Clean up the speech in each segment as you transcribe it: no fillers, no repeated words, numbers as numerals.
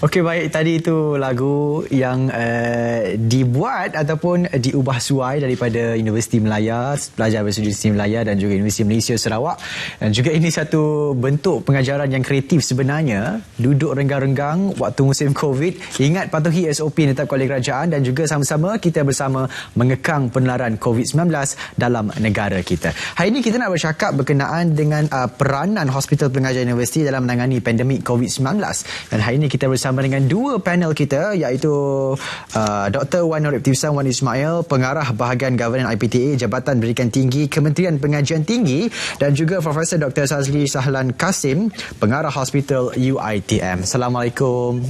Okey, baik. Tadi itu lagu yang dibuat ataupun diubah suai daripada Universiti Melaya, pelajar Universiti Melaya dan juga Universiti Malaysia Sarawak. Dan juga ini satu bentuk pengajaran yang kreatif sebenarnya. Duduk renggang-renggang waktu musim COVID. Ingat patuhi SOP yang ditetapkan oleh kerajaan dan juga sama-sama kita bersama mengekang penularan COVID-19 dalam negara kita. Hari ini kita nak bercakap berkenaan dengan peranan Hospital Pengajar Universiti dalam menangani pandemik COVID-19. Dan hari ini kita bersama dengan dua panel kita, iaitu Dr. Wan Nur Ibtisan Wan Ismail, Pengarah Bahagian Governance IPTA Jabatan Pendidikan Tinggi Kementerian Pengajian Tinggi, dan juga Profesor Dr. Sazli Sahlan Kasim, Pengarah Hospital UiTM. Assalamualaikum.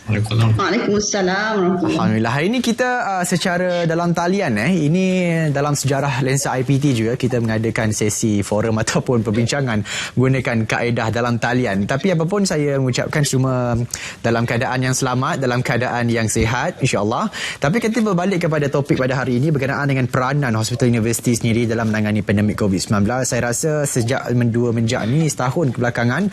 Waalaikumsalam. Alhamdulillah. Hari ini kita secara dalam talian ini dalam sejarah Lensa IPT juga kita mengadakan sesi forum ataupun perbincangan menggunakan kaedah dalam talian. Tapi apapun saya mengucapkan semua dalam keadaan yang selamat, dalam keadaan yang sihat insya-Allah. Tapi kita berbalik kepada topik pada hari ini berkenaan dengan peranan Hospital Universiti sendiri dalam menangani pandemik COVID-19. Saya rasa sejak menjak ni setahun kebelakangan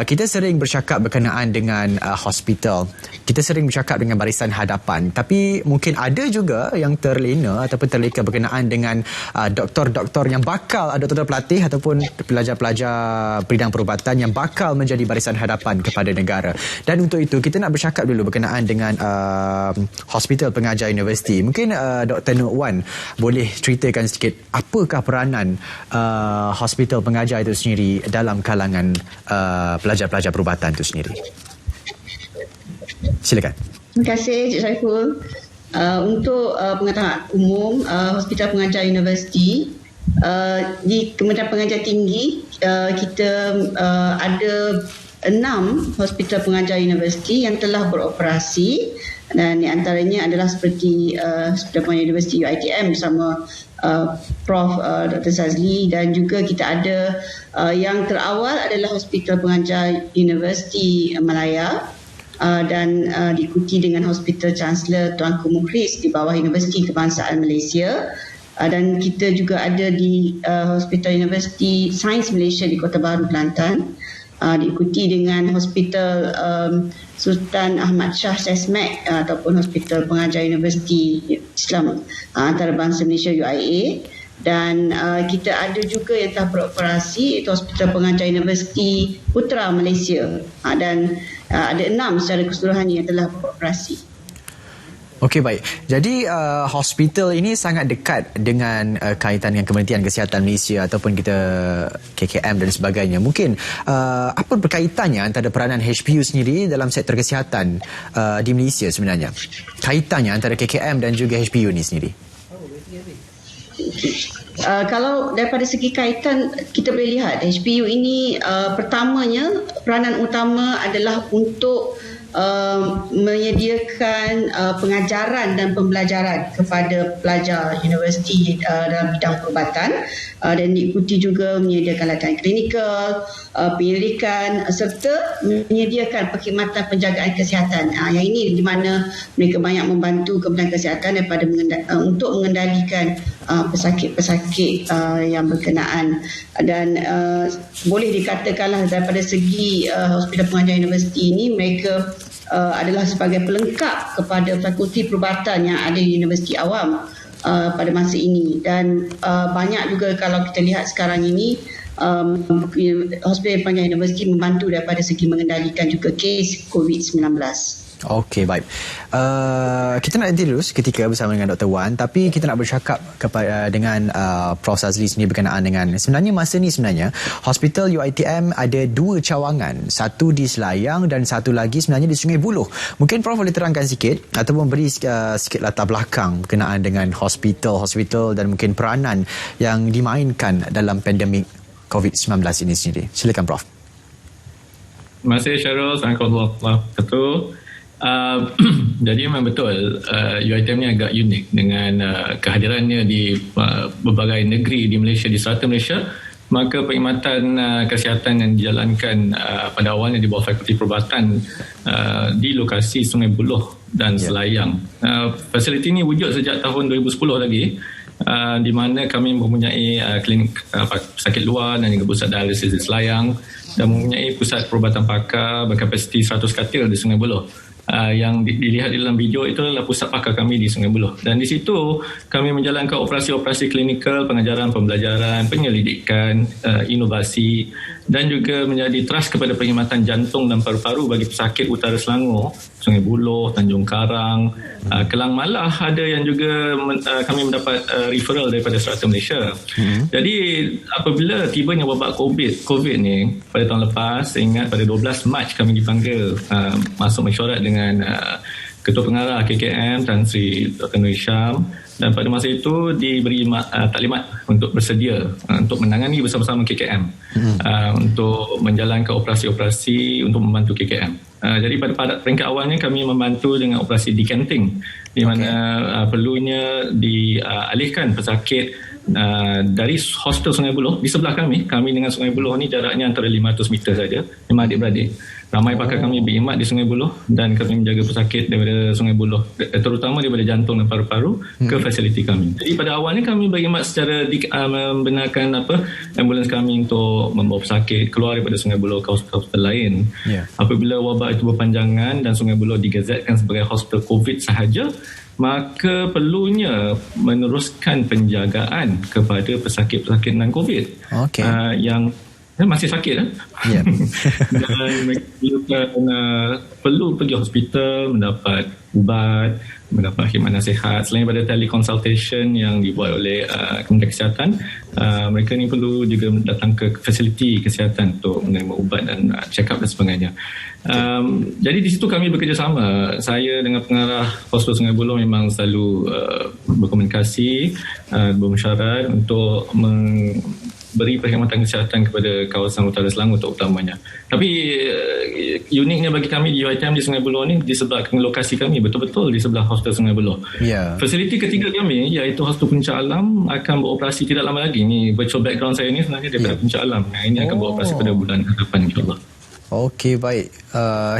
kita sering bercakap berkenaan dengan hospital. Kita sering bercakap dengan barisan hadapan, tapi mungkin ada juga yang terlena ataupun terleka berkenaan dengan doktor-doktor yang bakal, doktor pelatih ataupun pelajar-pelajar bidang perubatan yang bakal menjadi barisan hadapan kepada negara. Dan untuk itu kita nak bercakap dulu berkenaan dengan Hospital Pengajar Universiti. Mungkin Dr. Nur Wan boleh ceritakan sedikit apakah peranan Hospital Pengajar itu sendiri dalam kalangan pelajar-pelajar perubatan itu sendiri. Silakan. Terima kasih Cik Saiful. Untuk pengetahuan umum, Hospital Pengajar Universiti di Kementerian Pengajian Tinggi kita ada 6 Hospital Pengajar Universiti yang telah beroperasi, dan di antaranya adalah seperti Hospital Pengajar Universiti UiTM bersama Prof. Dr. Sazli, dan juga kita ada yang terawal adalah Hospital Pengajar Universiti Melaya, dan diikuti dengan Hospital Chancellor Tuanku Mukhlis di bawah Universiti Kebangsaan Malaysia, dan kita juga ada di Hospital Universiti Sains Malaysia di Kota Baru, Kelantan, diikuti dengan Hospital Sultan Ahmad Shah Sesmek ataupun Hospital Pengajar Universiti Islam Antarabangsa Malaysia UIA, dan kita ada juga yang telah beroperasi iaitu Hospital Pengajar Universiti Putra Malaysia, dan ada 6 secara keseluruhannya yang telah beroperasi. Okey, baik. Jadi hospital ini sangat dekat dengan kaitan dengan Kementerian Kesihatan Malaysia ataupun kita KKM dan sebagainya. Mungkin apa berkaitannya antara peranan HPU sendiri dalam sektor kesihatan di Malaysia sebenarnya? Kaitannya antara KKM dan juga HPU ni sendiri. Kalau daripada segi kaitan, kita boleh lihat HPU ini pertamanya peranan utama adalah untuk menyediakan pengajaran dan pembelajaran kepada pelajar universiti dalam bidang perubatan, dan diikuti juga menyediakan latihan klinikal, penyelidikan serta menyediakan perkhidmatan penjagaan kesihatan. Yang ini di mana mereka banyak membantu Kementerian Kesihatan daripada untuk mengendalikan pesakit-pesakit yang berkenaan, dan boleh dikatakanlah daripada segi Hospital Pengajar Universiti ini mereka adalah sebagai pelengkap kepada fakulti perubatan yang ada di Universiti Awam pada masa ini, dan banyak juga kalau kita lihat sekarang ini Hospital Pengajar Universiti membantu daripada segi mengendalikan juga kes COVID-19. Okey, baik. Kita nak nanti dulu seketika bersama dengan Dr. Wan, tapi kita nak bercakap dengan Prof. Sazli sendiri berkenaan dengan sebenarnya masa ni sebenarnya Hospital UiTM ada 2 cawangan, satu di Selayang dan satu lagi sebenarnya di Sungai Buloh. Mungkin Prof boleh terangkan sikit ataupun beri sikit latar belakang berkenaan dengan hospital dan mungkin peranan yang dimainkan dalam pandemik COVID-19 ini sendiri. Silakan Prof. Terima kasih Syarul. Assalamualaikum warahmatullahi wabarakatuh. Jadi memang betul UiTM ni agak unik dengan kehadirannya di berbagai negeri di Malaysia, di serata Malaysia. Maka perkhidmatan kesihatan yang dijalankan pada awalnya di bawah Fakulti Perubatan di lokasi Sungai Buloh dan Selayang. Fasiliti ini wujud sejak tahun 2010 lagi, di mana kami mempunyai klinik sakit luar dan juga pusat dialisis di Selayang. dan mempunyai pusat perubatan pakar berkapasiti 100 katil di Sungai Buloh. Yang dilihat di dalam video itu adalah pusat pakar kami di Sungai Buloh, dan di situ kami menjalankan operasi-operasi klinikal, pengajaran, pembelajaran, penyelidikan, inovasi, dan juga menjadi trust kepada perkhidmatan jantung dan paru-paru bagi pesakit utara Selangor, Sungai Buloh, Tanjung Karang, Kelang Malah. Ada yang juga kami mendapat referral daripada Serata Malaysia. Jadi apabila tibanya wabak COVID ni pada tahun lepas, saya ingat pada 12 Mac kami dipanggil masuk mesyuarat dengan Ketua Pengarah KKM Tan Sri Dr. Nur Hisham, dan pada masa itu diberi taklimat untuk bersedia untuk menangani bersama-sama KKM untuk menjalankan operasi-operasi untuk membantu KKM. Jadi pada peringkat awalnya kami membantu dengan operasi decanting, di mana perlunya dialihkan pesakit dari hostel Sungai Buloh di sebelah kami dengan Sungai Buloh ni jaraknya antara 500 meter saja, 5 adik-beradik. Ramai pakar kami berkhidmat di Sungai Buloh, dan kami menjaga pesakit daripada Sungai Buloh, terutama daripada jantung dan paru-paru ke fasiliti kami. Jadi pada awalnya kami berkhidmat secara membenarkan ambulans kami untuk membawa pesakit keluar daripada Sungai Buloh ke hospital lain. Apabila wabak itu berpanjangan dan Sungai Buloh digazetkan sebagai hospital COVID sahaja, maka perlunya meneruskan penjagaan kepada pesakit-pesakit non-COVID yang masih sakit dan mereka perlu pergi hospital, mendapat ubat, mendapat khidmat nasihat. Selain daripada teleconsultation yang dibuat oleh Kementerian Kesihatan, mereka ni perlu juga datang ke fasiliti kesihatan untuk menerima ubat dan check up dan sebagainya. Jadi di situ kami bekerjasama. Saya dengan pengarah Hospital Sungai Buloh memang selalu berkomunikasi, bermusyarat untuk beri perkhidmatan kesihatan kepada kawasan utara Selangor terutamanya. Tapi uniknya bagi kami di UiTM di Sungai Buloh ni, di sebelah lokasi kami betul-betul di sebelah Hostel Sungai Buloh. Fasiliti ketiga kami iaitu Hostel Puncak Alam akan beroperasi tidak lama lagi. Ni virtual background saya ni sebenarnya daripada Puncak Alam. Ini akan beroperasi pada bulan hadapan, insyaAllah. Okey, baik.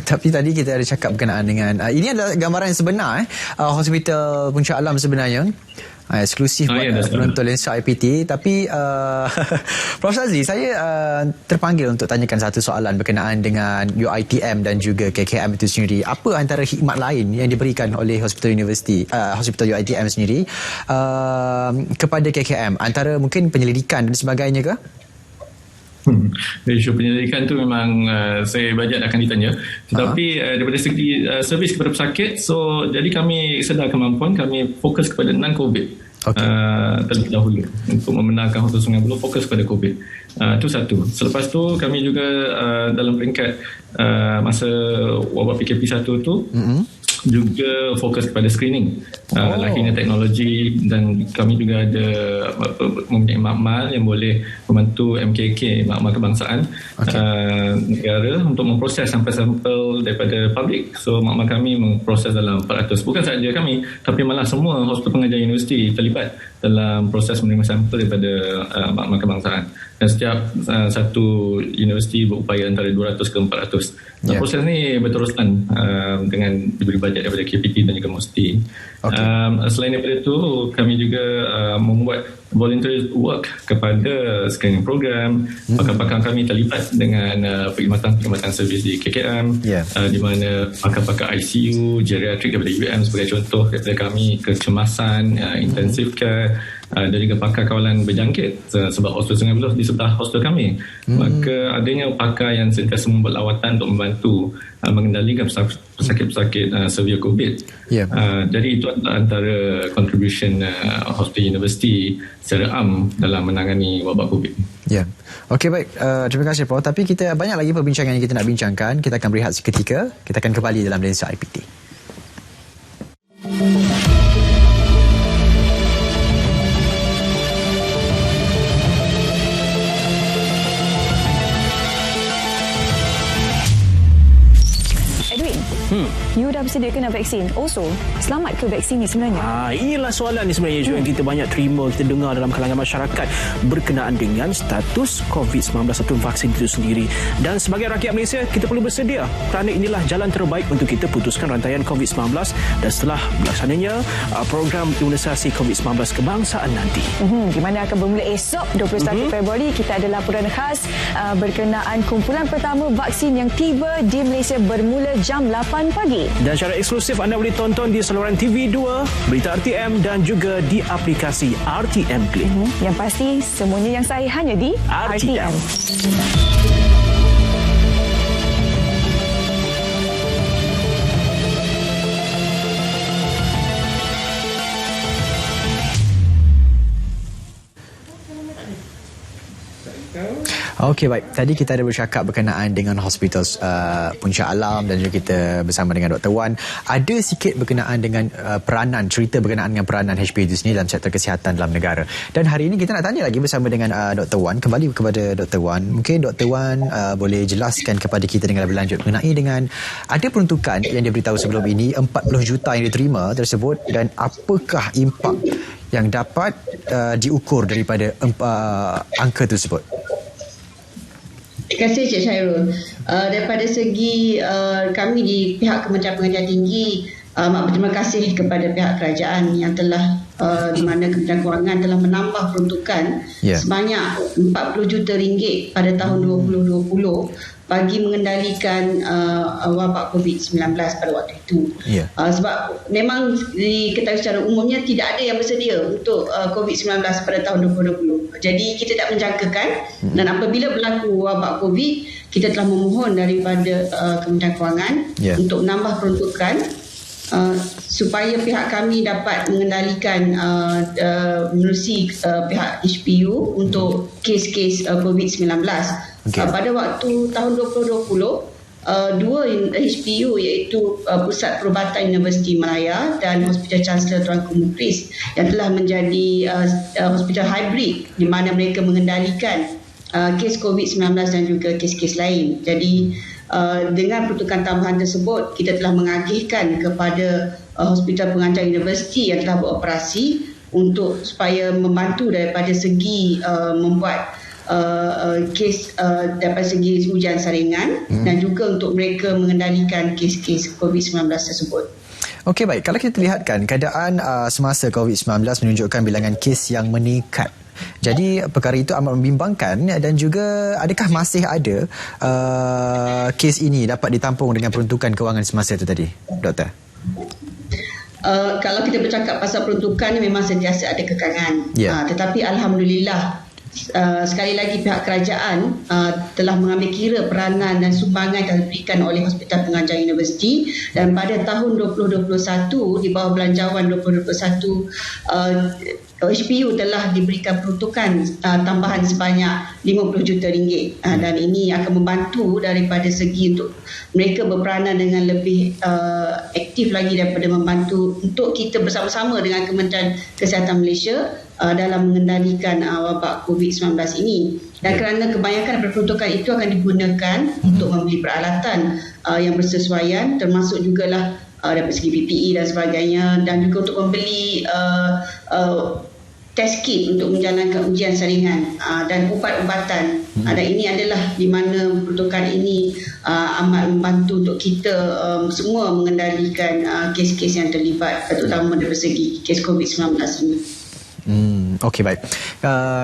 Tapi tadi kita ada cakap berkenaan dengan ini adalah gambaran yang sebenar Hospital Puncak Alam sebenarnya. Eksklusif buat penonton Lensa IPT. Tapi Prof Shazli, saya terpanggil untuk tanyakan satu soalan berkenaan dengan UiTM dan juga KKM itu sendiri. Apa antara khidmat lain yang diberikan oleh Hospital UiTM sendiri kepada KKM? Antara mungkin penyelidikan dan sebagainya ke? Isu penyelidikan tu memang saya bajet akan ditanya, tetapi daripada segi servis kepada pesakit, jadi kami sedar kemampuan kami fokus kepada non-COVID terlebih dahulu untuk membenarkan Hospital Sungai Buloh fokus kepada COVID. Itu satu. Selepas tu kami juga dalam peringkat masa wabak PKP 1 tu juga fokus kepada screening, lahirnya teknologi, dan kami juga ada mempunyai makmal yang boleh membantu MKK, makmal kebangsaan negara, untuk memproses sampel-sampel daripada public. So makmal kami memproses dalam 400. Bukan sahaja kami, tapi malah semua hospital pengajar universiti terlibat dalam proses menerima sampel daripada makmal kebangsaan. Dan setiap satu universiti berupaya antara 200 ke 400. Proses ni berterusan dengan diberi bajet daripada KPT dan juga MOSTI. Selain daripada itu, kami juga membuat voluntary work kepada screening program. Pakar-pakar kami terlibat dengan perkhidmatan servis di KKM, di mana pakar-pakar ICU, geriatrik daripada UM sebagai contoh daripada kami, kecemasan, intensive care, dan juga pakar kawalan berjangkit, sebab hostel Sungai Buloh di sebelah hostel kami. Maka adanya pakar yang sentiasa membuat lawatan untuk membantu mengendalikan pesakit-pesakit severe COVID. Jadi itu antara contribution hostel universiti secara am dalam menangani wabak COVID. Okey, baik. Terima kasih, Prof. Tapi kita banyak lagi perbincangan yang kita nak bincangkan. Kita akan berehat seketika. Kita akan kembali dalam Lensa IPT. You dah bersedia kena vaksin? Also, selamat ke vaksin ni sebenarnya? Inilah soalan ni sebenarnya yang kita banyak terima, kita dengar dalam kalangan masyarakat berkenaan dengan status COVID-19 atau vaksin itu sendiri. Dan sebagai rakyat Malaysia, kita perlu bersedia kerana inilah jalan terbaik untuk kita putuskan rantaian COVID-19 dan setelah berlaksananya program imunisasi COVID-19 kebangsaan nanti. Di mana akan bermula esok 21 Februari. Kita ada laporan khas berkenaan kumpulan pertama vaksin yang tiba di Malaysia bermula jam 8 pagi. Dan secara eksklusif anda boleh tonton di saluran TV2, Berita RTM dan juga di aplikasi RTM Click. Yang pasti semuanya yang sahih hanya di RTM. Okey, baik. Tadi kita ada bercakap berkenaan dengan hospital Puncak Alam dan juga kita bersama dengan Dr. Wan. Ada sikit berkenaan dengan cerita berkenaan dengan peranan HPU itu sendiri dalam sektor kesihatan dalam negara. Dan hari ini kita nak tanya lagi bersama dengan Dr. Wan. Kembali kepada Dr. Wan. Mungkin Dr. Wan boleh jelaskan kepada kita dengan lebih lanjut mengenai dengan ada peruntukan yang diberitahu sebelum ini 40 juta yang diterima tersebut dan apakah impak yang dapat diukur daripada angka tersebut. Terima kasih Cik Syairul. Daripada segi kami di pihak Kementerian Pengajian Tinggi, berterima kasih kepada pihak kerajaan yang telah di mana Kementerian Kewangan telah menambah peruntukan sebanyak 40 juta ringgit pada tahun 2020 bagi mengendalikan wabak COVID-19 pada waktu itu. Sebab memang diketahui secara umumnya tidak ada yang bersedia untuk COVID-19 pada tahun 2020. Jadi kita tak menjangkakan dan apabila berlaku wabak COVID, kita telah memohon daripada Kementerian Kewangan untuk menambah peruntukan supaya pihak kami dapat mengendalikan menerusi pihak HPU untuk kes-kes COVID-19. Pada waktu tahun 2020, dua HPU iaitu Pusat Perubatan Universiti Malaya dan Hospital Chancellor Tuanku Mukhlis yang telah menjadi hospital hybrid di mana mereka mengendalikan kes COVID-19 dan juga kes-kes lain. Jadi dengan peruntukan tambahan tersebut, kita telah mengagihkan kepada Hospital Pengajar Universiti yang telah beroperasi untuk supaya membantu daripada segi membuat kes daripada segi ujian saringan dan juga untuk mereka mengendalikan kes-kes COVID-19 tersebut. Okey, baik. Kalau kita lihatkan keadaan semasa COVID-19 menunjukkan bilangan kes yang meningkat. Jadi perkara itu amat membimbangkan dan juga adakah masih ada kes ini dapat ditampung dengan peruntukan kewangan semasa itu tadi, Doktor? Kalau kita bercakap pasal peruntukan memang sentiasa ada kekangan. Tetapi Alhamdulillah sekali lagi pihak kerajaan telah mengambil kira peranan dan sumbangan yang diberikan oleh Hospital Pengajar Universiti dan pada tahun 2021 di bawah belanjawan 2021 HPU telah diberikan peruntukan tambahan sebanyak 50 juta ringgit dan ini akan membantu daripada segi untuk mereka berperanan dengan lebih aktif lagi daripada membantu untuk kita bersama-sama dengan Kementerian Kesihatan Malaysia dalam mengendalikan wabak COVID-19 ini. Dan kerana kebanyakan peruntukan itu akan digunakan untuk membeli peralatan yang bersesuaian, termasuk jugalah dari segi PPE dan sebagainya, dan juga untuk membeli test kit untuk menjalankan ujian saringan dan ubat-ubatan. Dan ini adalah di mana peruntukan ini amat membantu untuk kita semua mengendalikan kes-kes yang terlibat, terutama dari segi kes COVID-19 ini. Okey, baik.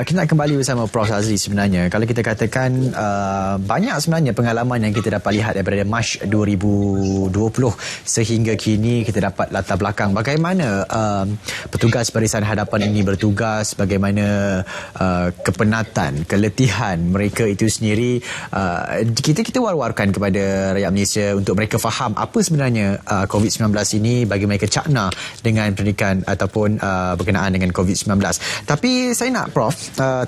Kita nak kembali bersama Prof. Azli sebenarnya. Kalau kita katakan banyak sebenarnya pengalaman yang kita dapat lihat daripada Mac 2020 sehingga kini kita dapat latar belakang bagaimana petugas barisan hadapan ini bertugas, bagaimana kepenatan, keletihan mereka itu sendiri. Kita war-warkan kepada rakyat Malaysia untuk mereka faham apa sebenarnya COVID-19 ini bagi mereka cakna dengan pendidikan ataupun berkenaan dengan COVID-19. Tapi saya nak Prof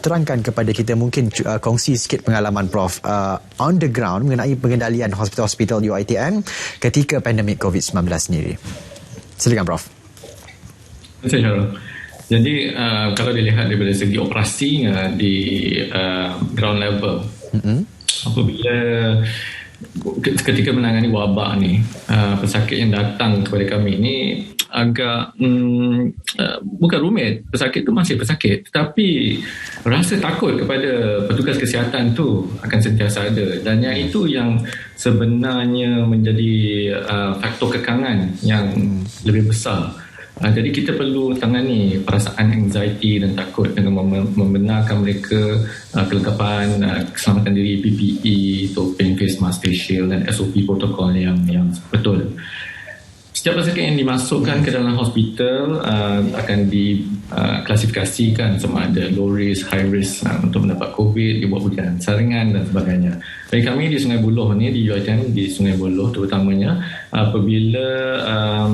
terangkan kepada kita, mungkin kongsi sikit pengalaman Prof on the ground mengenai pengendalian hospital-hospital UiTM ketika pandemik COVID-19 sendiri. Silakan Prof. Terima kasih Syarul. Jadi kalau dilihat daripada segi operasi di ground level, apabila ketika menangani wabak ni, pesakit yang datang kepada kami ni agak bukan rumit. Pesakit tu masih pesakit, tetapi rasa takut kepada petugas kesihatan tu akan sentiasa ada, dan yang itu yang sebenarnya menjadi faktor kekangan yang lebih besar. Jadi kita perlu tangani perasaan anxiety dan takut dengan membenarkan mereka kelengkapan keselamatan diri, PPE, topeng, face mask, face shield dan SOP protokol yang betul. Setiap pesakit yang dimasukkan ke dalam hospital akan diklasifikasikan sama ada low risk, high risk untuk mendapat COVID, dibuat ujian saringan dan sebagainya. Bagi kami di Sungai Buloh ni, di UiTM di Sungai Buloh terutamanya, apabila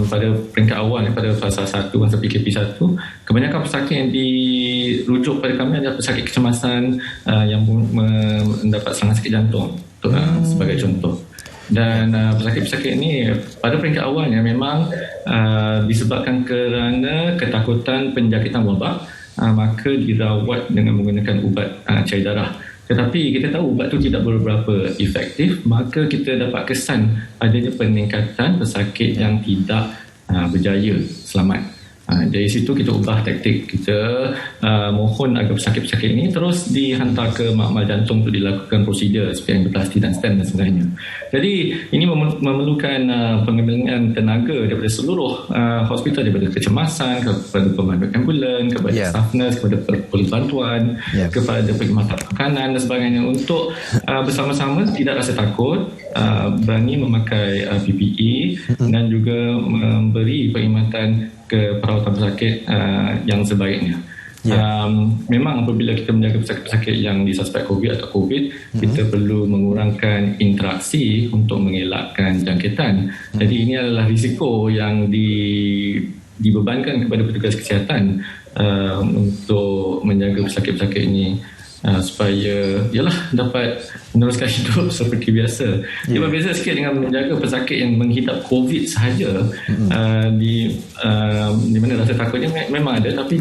pada peringkat awal pada fasa 1 masa PKP1, kebanyakan pesakit yang dirujuk pada kami adalah pesakit kecemasan yang mendapat serangan sakit jantung sebagai contoh. Dan pesakit-pesakit ini pada peringkat awalnya memang disebabkan kerana ketakutan penjangkitan wabak, maka dirawat dengan menggunakan ubat cair darah. Tetapi kita tahu ubat itu tidak berapa efektif, maka kita dapat kesan adanya peningkatan pesakit yang tidak berjaya selamat. Dari situ kita ubah taktik. Kita mohon agar pesakit-pesakit ini terus dihantar ke makmal jantung untuk dilakukan prosedur seperti angioplasti dan stent dan sebagainya. Jadi ini memerlukan pengembangan tenaga daripada seluruh hospital, daripada kecemasan, kepada pemandu ambulan, kepada staff nurse, kepada polis bantuan, kepada perkhidmatan makanan dan sebagainya, untuk bersama-sama tidak rasa takut, berani memakai PPE dan juga memberi perkhidmatan ke perawatan pesakit yang sebaiknya. Memang apabila kita menjaga pesakit-pesakit yang disuspek COVID atau COVID, kita perlu mengurangkan interaksi untuk mengelakkan jangkitan. Jadi ini adalah risiko yang dibebankan kepada petugas kesihatan untuk menjaga pesakit-pesakit ini supaya dapat meneruskan hidup seperti biasa. Dia berbeza sikit dengan menjaga pesakit yang menghidap COVID sahaja. Di mana rasa takutnya memang ada, tapi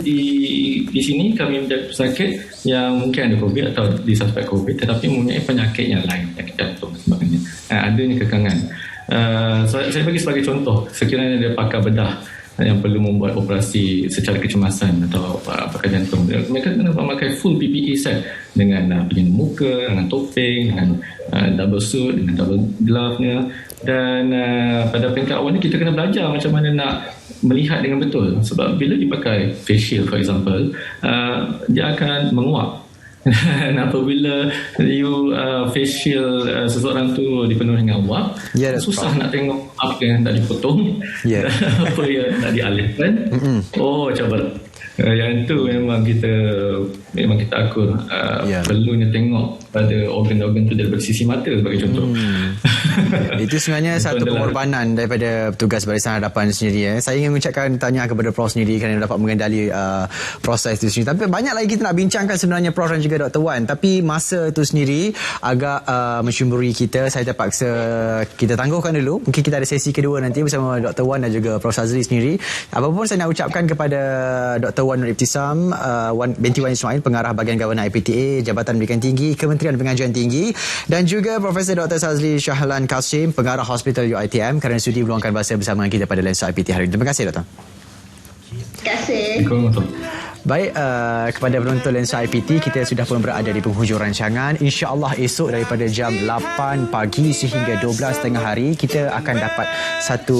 di sini kami menjaga pesakit yang mungkin ada COVID atau disuspek COVID tetapi mempunyai penyakit yang lain, penyakit jantung dan sebagainya. Adanya kekangan. Saya bagi sebagai contoh, sekiranya ada pakar bedah yang perlu membuat operasi secara kecemasan atau pakar jantung, mereka kena memakai full PPE set dengan pelindung muka, dengan topeng, dengan double suit, dengan double glove-nya. Dan pada peringkat awal ni kita kena belajar macam mana nak melihat dengan betul, sebab bila dipakai face shield for example, dia akan menguap. Dan apabila you face shield seseorang tu dipenuhi dengan uap, susah nak tengok apa yang nak dipotong, apa yang nak dialihkan. Cabar. Yang tu memang kita akur perlunya tengok pada organ-organ tu daripada sisi mata sebagai contoh. Itu sebenarnya satu pengorbanan daripada petugas Barisan Hadapan sendiri. Saya ingin mengucapkan tanya kepada Prof sendiri kerana dapat mengendali proses itu sendiri. Tapi banyak lagi kita nak bincangkan sebenarnya, Prof dan juga Dr. Wan. Tapi masa itu sendiri agak mencemburi kita. Saya terpaksa kita tangguhkan dulu. Mungkin kita ada sesi kedua nanti bersama Dr. Wan dan juga Prof Sazli sendiri. Apapun saya nak ucapkan kepada Dr. Wan Nur Ibtisam binti Wan Ismail, pengarah bahagian Kawanan IPTA, Jabatan Pendidikan Tinggi, Kementerian Pengajian Tinggi, dan juga Profesor Dr. Sazli Shahlan Kasim, pengarah Hospital UiTM, kerana sudi meluangkan masa bersama kita pada Lensa IPT hari ini. Terima kasih, Doktor. Terima kasih. Baik, kepada penonton Lensa IPT, kita sudah pun berada di penghujung rancangan. InsyaAllah esok daripada jam 8 pagi sehingga 12 tengah hari, kita akan dapat satu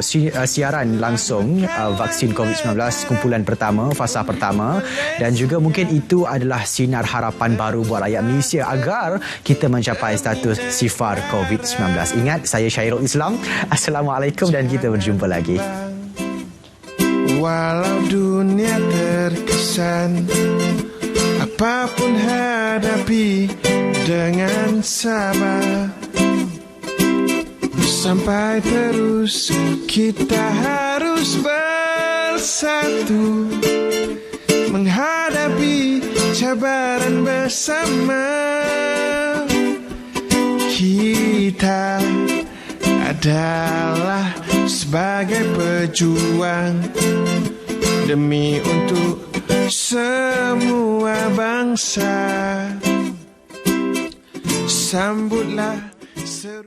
siaran langsung vaksin COVID-19 kumpulan pertama, fasa pertama, dan juga mungkin itu adalah sinar harapan baru buat rakyat Malaysia agar kita mencapai status sifar COVID-19. Ingat, saya Syairul Islam. Assalamualaikum dan kita berjumpa lagi. Walau dunia terkesan, apapun hadapi dengan sabar. Sampai terus kita harus bersatu, menghadapi cabaran bersama. Kita adalah sebagai pejuang demi untuk semua bangsa. Sambutlah seru.